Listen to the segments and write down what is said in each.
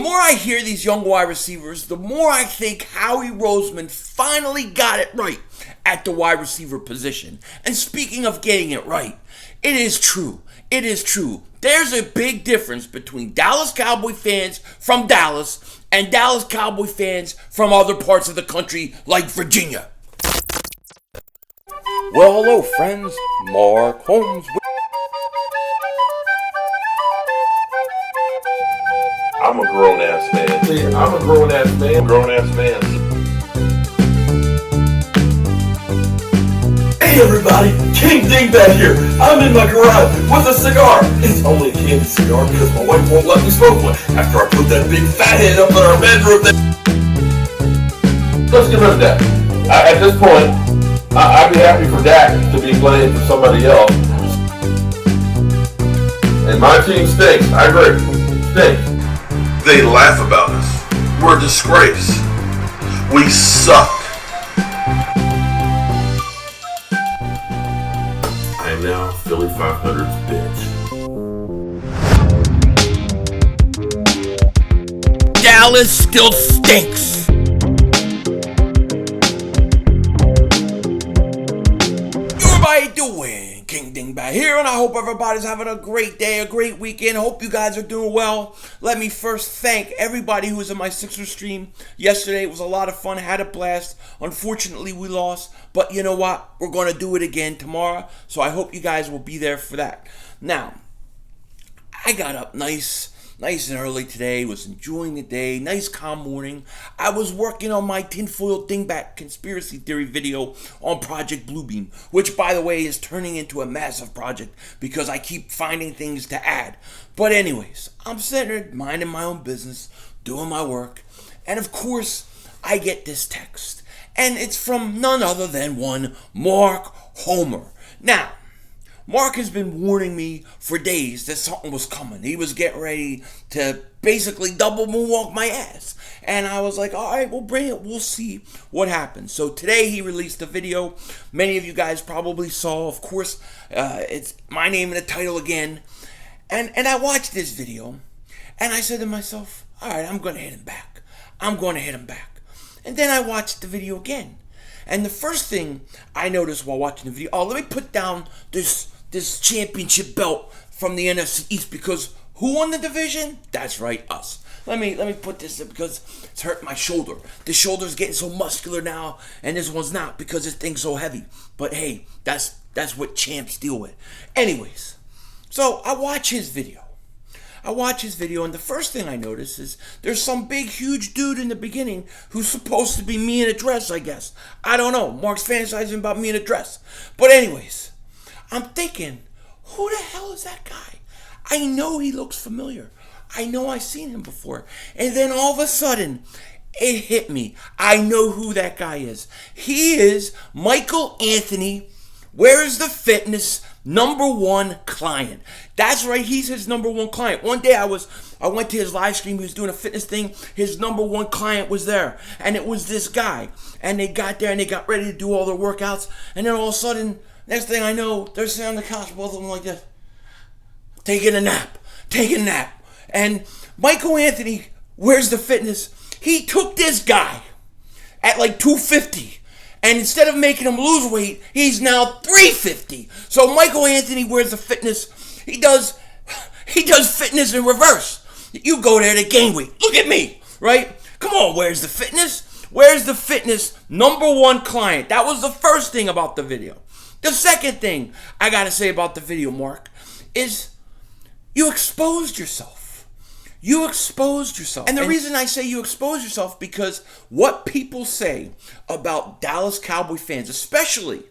The more I hear these young wide receivers, the more I think Howie Roseman finally got it right at the wide receiver position. And speaking of getting it right, it is true. It is true. There's a big difference between Dallas Cowboy fans from Dallas and Dallas Cowboy fans from other parts of the country like Virginia. Well, hello, friends. Mark Holmes. I'm a grown-ass man. See, I'm a grown-ass man. Grown-ass man. Hey everybody, King Dingbat here. I'm in my garage with a cigar. It's only a candy cigar because my wife won't let me smoke one after I put that big fat head up in our bedroom. Let's get rid of that. At this point, I'd be happy for Dak to be playing for somebody else. And my team stinks. I agree. Stinks. They laugh about us. We're a disgrace. We suck. I am now Philly 500's bitch. Dallas still stinks. Everybody doing? King Dingbat here, and I hope everybody's having a great day, a great weekend. Hope you guys are doing well. Let me first thank everybody who was in my Sixers stream yesterday. It was a lot of fun. I had a blast. Unfortunately, we lost, but you know what? We're going to do it again tomorrow, so I hope you guys will be there for that. Now, I got up nice and early today, was enjoying the day, nice calm morning. I was working on my tinfoil dingbat conspiracy theory video on Project Bluebeam, which by the way is turning into a massive project because I keep finding things to add. But anyways, I'm sitting there minding my own business, doing my work, and of course, I get this text. And it's from none other than one Mark Homer. Now, Mark has been warning me for days that something was coming. He was getting ready to basically double moonwalk my ass. And I was like, all right, we'll bring it. We'll see what happens. So today he released a video. Many of you guys probably saw. Of course, it's my name in the title again. And I watched this video. And I said to myself, all right, I'm going to hit him back. I'm going to hit him back. And then I watched the video again. And the first thing I noticed while watching the video, let me put down this championship belt from the NFC East, because who won the division? That's right, us. Let me put this in because it's hurting my shoulder. The shoulder's getting so muscular now, and this one's not because this thing's so heavy. But hey, that's what champs deal with. Anyways, so I watch his video. And the first thing I notice is there's some big, huge dude in the beginning who's supposed to be me in a dress, I guess. I don't know. Mark's fantasizing about me in a dress. But anyways, I'm thinking, who the hell is that guy? I know he looks familiar. I know I've seen him before. And then all of a sudden, it hit me. I know who that guy is. He is Michael Anthony, Where's the Fitness #1 client. That's right, he's his #1 client. One day I went to his live stream, he was doing a fitness thing, his #1 client was there, and it was this guy. And they got there and they got ready to do all their workouts, and then all of a sudden, next thing I know, they're sitting on the couch, both of them like this, taking a nap. And Michael Anthony, Where's the Fitness, he took this guy at like 250. And instead of making him lose weight, he's now 350. So Michael Anthony, Where's the Fitness, he does fitness in reverse. You go there to gain weight. Look at me, right? Come on, Where's the Fitness? Where's the Fitness #1 client? That was the first thing about the video. The second thing I gotta say about the video, Mark, is you exposed yourself. You exposed yourself. And the reason I say you exposed yourself, because what people say about Dallas Cowboy fans, especially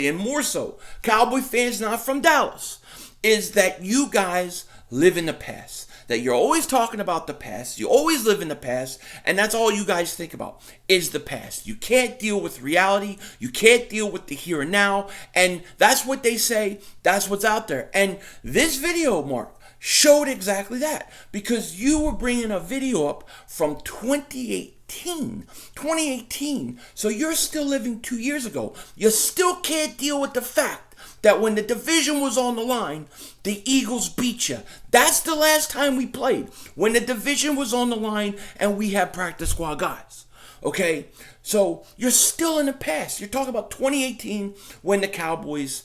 and more so, Cowboy fans not from Dallas, is that you guys live in the past. That you're always talking about the past. You always live in the past. And that's all you guys think about is the past. You can't deal with reality. You can't deal with the here and now. And that's what they say. That's what's out there. And this video, Mark, showed exactly that, because you were bringing a video up from 2018. So you're still living 2 years ago. You still can't deal with the fact that when the division was on the line, the Eagles beat you. That's the last time we played, when the division was on the line and we had practice squad guys. Okay? So you're still in the past. You're talking about 2018 when the Cowboys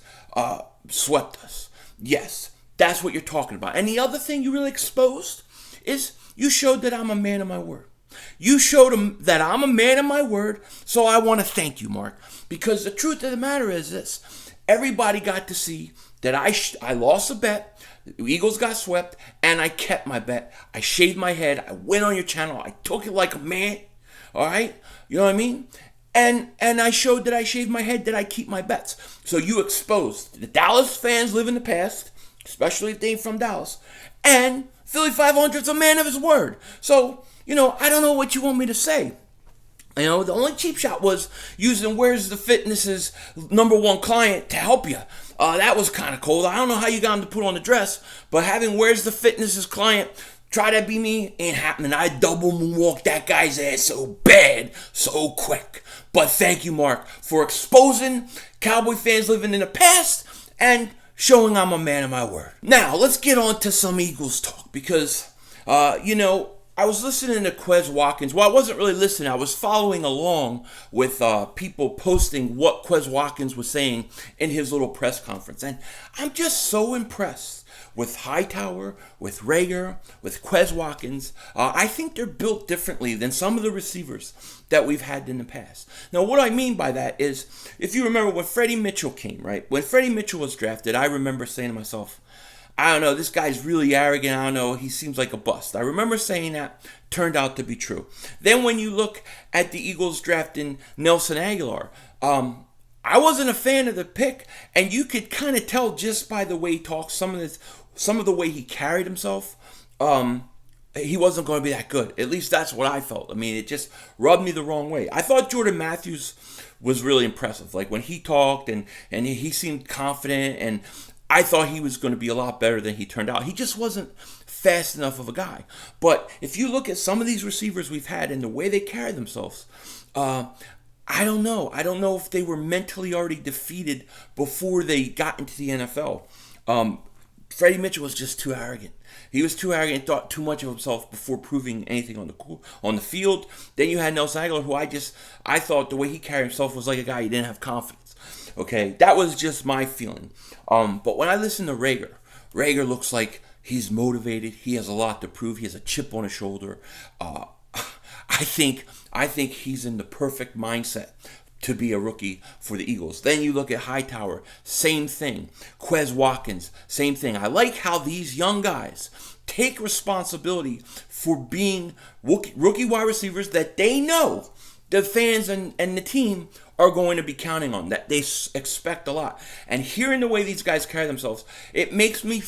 swept us. Yes, that's what you're talking about. And the other thing you really exposed is you showed that I'm a man of my word. You showed them that I'm a man of my word, so I want to thank you, Mark. Because the truth of the matter is this. Everybody got to see that I lost a bet, the Eagles got swept, and I kept my bet. I shaved my head, I went on your channel, I took it like a man, all right? You know what I mean? And I showed that I shaved my head, that I keep my bets. So you exposed the Dallas fans live in the past, especially if they ain't from Dallas, and Philly 500's a man of his word. So, I don't know what you want me to say. The only cheap shot was using Where's the Fitness's #1 client to help you. That was kind of cold. I don't know how you got him to put on the dress, but having Where's the Fitness's client try to be me ain't happening. I double moonwalked that guy's ass so bad, so quick. But thank you, Mark, for exposing Cowboy fans living in the past and showing I'm a man of my word. Now, let's get on to some Eagles talk because, I was listening to Quez Watkins. Well, I wasn't really listening. I was following along with people posting what Quez Watkins was saying in his little press conference. And I'm just so impressed with Hightower, with Reagor, with Quez Watkins. I think they're built differently than some of the receivers that we've had in the past. Now, what I mean by that is, if you remember when Freddie Mitchell came, right? When Freddie Mitchell was drafted, I remember saying to myself, I don't know, this guy's really arrogant. I don't know, he seems like a bust. I remember saying that, turned out to be true. Then when you look at the Eagles drafting Nelson Aguilar, I wasn't a fan of the pick, and you could kind of tell just by the way he talks, some of the way he carried himself, he wasn't going to be that good. At least that's what I felt. I mean, it just rubbed me the wrong way. I thought Jordan Matthews was really impressive. Like when he talked and he seemed confident, and I thought he was going to be a lot better than he turned out. He just wasn't fast enough of a guy. But if you look at some of these receivers we've had and the way they carry themselves, I don't know. I don't know if they were mentally already defeated before they got into the NFL. Freddie Mitchell was just too arrogant. He was too arrogant and thought too much of himself before proving anything on the field. Then you had Nelson Aguilar, who I thought the way he carried himself was like a guy who didn't have confidence. Okay, that was just my feeling. But when I listen to Reagor looks like he's motivated. He has a lot to prove. He has a chip on his shoulder. I think he's in the perfect mindset to be a rookie for the Eagles. Then you look at Hightower, same thing. Quez Watkins, same thing. I like how these young guys take responsibility for being rookie wide receivers that they know the fans and the team are going to be counting on, that they expect a lot. And hearing the way these guys carry themselves, it makes me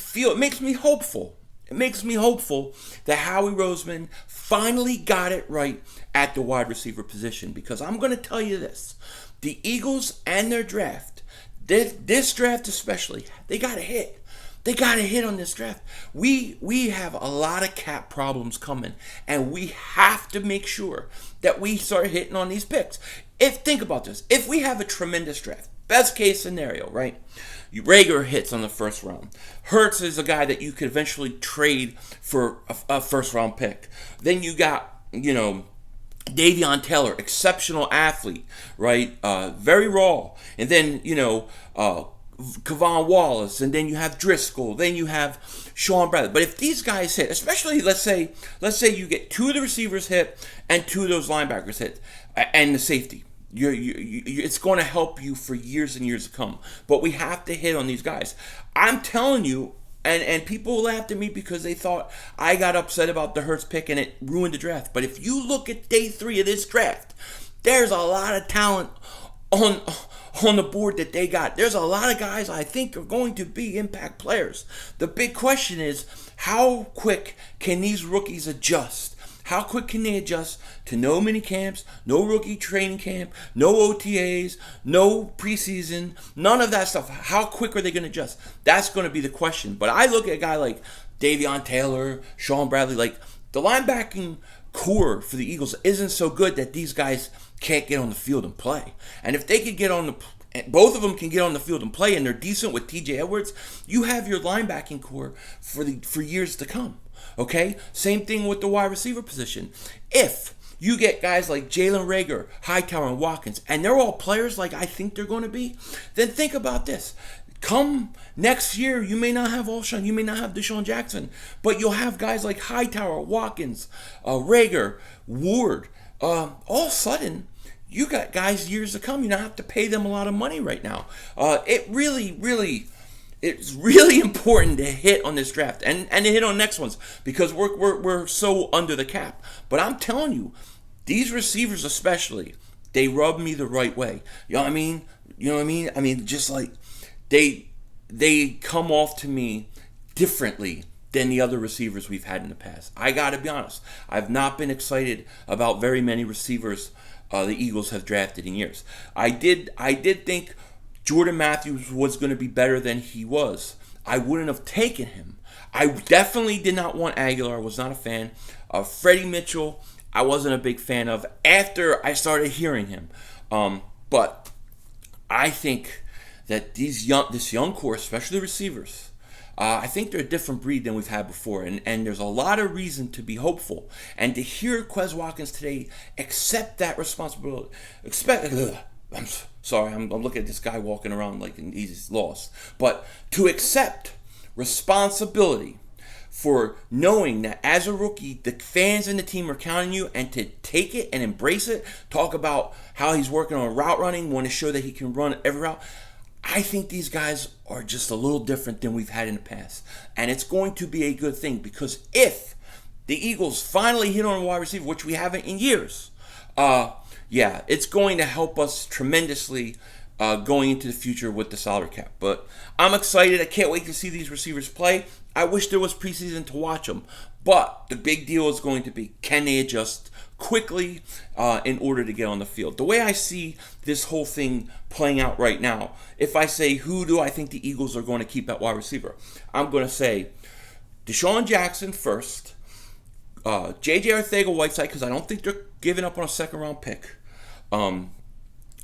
hopeful. It makes me hopeful that Howie Roseman finally got it right at the wide receiver position. Because I'm going to tell you this. The Eagles and their draft, this draft especially, they got a hit. They got a hit on this draft. We have a lot of cap problems coming, and we have to make sure that we start hitting on these picks. Think about this. If we have a tremendous draft, best case scenario, right? Reagor hits on the first round. Hurts is a guy that you could eventually trade for a first round pick. Then you got, Davion Taylor, exceptional athlete, right? Very raw. And then, Kevon Wallace, and then you have Driscoll, then you have Sean Bradley. But if these guys hit, especially let's say you get 2 of the receivers hit and 2 of those linebackers hit, and the safety, it's going to help you for years and years to come. But we have to hit on these guys. I'm telling you, and people laughed at me because they thought I got upset about the Hurts pick and it ruined the draft. But if you look at day 3 of this draft, there's a lot of talent on the board that they got. There's a lot of guys I think are going to be impact players. The big question is, how quick can these rookies adjust? How quick can they adjust to no mini camps, no rookie training camp, no OTAs, no preseason, none of that stuff? How quick are they going to adjust? That's going to be the question. But I look at a guy like Davion Taylor, Sean Bradley, like the linebacking core for the Eagles isn't so good that these guys can't get on the field and play. And if they could get on and both of them can get on the field and play, and they're decent with TJ Edwards, you have your linebacking core for years to come. Okay? Same thing with the wide receiver position. If you get guys like Jalen, Reagor, Hightower, and Watkins, and they're all players like I think they're going to be, then think about this. Come next year, you may not have Alshon, you may not have Deshaun Jackson, but you'll have guys like Hightower, Watkins, Reagor, Ward. All of a sudden, you got guys years to come. You don't have to pay them a lot of money right now. It's really important to hit on this draft and to hit on next ones because we're so under the cap. But I'm telling you, these receivers especially, they rub me the right way. You know what I mean? I mean, just like they come off to me differently than the other receivers we've had in the past. I got to be honest. I've not been excited about very many receivers the Eagles have drafted in years. I did think Jordan Matthews was going to be better than he was. I wouldn't have taken him. I definitely did not want Aguilar. I was not a fan. Freddie Mitchell, I wasn't a big fan of after I started hearing him. But I think that this young core, especially receivers, I think they're a different breed than we've had before, and there's a lot of reason to be hopeful. And to hear Quez Watkins today accept that responsibility, I'm sorry, I'm looking at this guy walking around like he's lost, but to accept responsibility for knowing that as a rookie, the fans and the team are counting you, and to take it and embrace it, talk about how he's working on route running, want to show that he can run every route. I think these guys are just a little different than we've had in the past. And it's going to be a good thing because if the Eagles finally hit on a wide receiver, which we haven't in years, it's going to help us tremendously going into the future with the salary cap. But I'm excited. I can't wait to see these receivers play. I wish there was preseason to watch them. But the big deal is going to be, can they adjust quickly in order to get on the field? The way I see this whole thing playing out right now, if I say who do I think the Eagles are going to keep at wide receiver, I'm going to say Deshaun Jackson first, J.J. Arcega-Whiteside, because I don't think they're giving up on a second-round pick, Jalen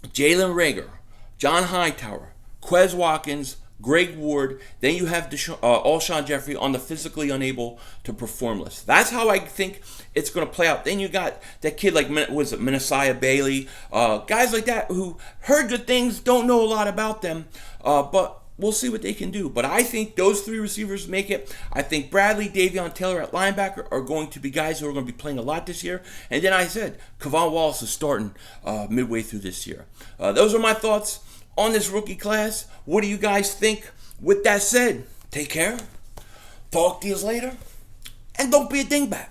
Reagor, John Hightower, Quez Watkins, Greg Ward, then you have Alshon Jeffrey on the physically unable to perform list. That's how I think it's going to play out. Then you got that kid like, Manasseh Bailey, guys like that who heard good things, don't know a lot about them, but we'll see what they can do. But I think those three receivers make it. I think Bradley, Davion Taylor at linebacker are going to be guys who are going to be playing a lot this year. And then I said, Kevon Wallace is starting midway through this year. Those are my thoughts on this rookie class. What do you guys think? With that said, take care. Talk to you later. And don't be a dingbat.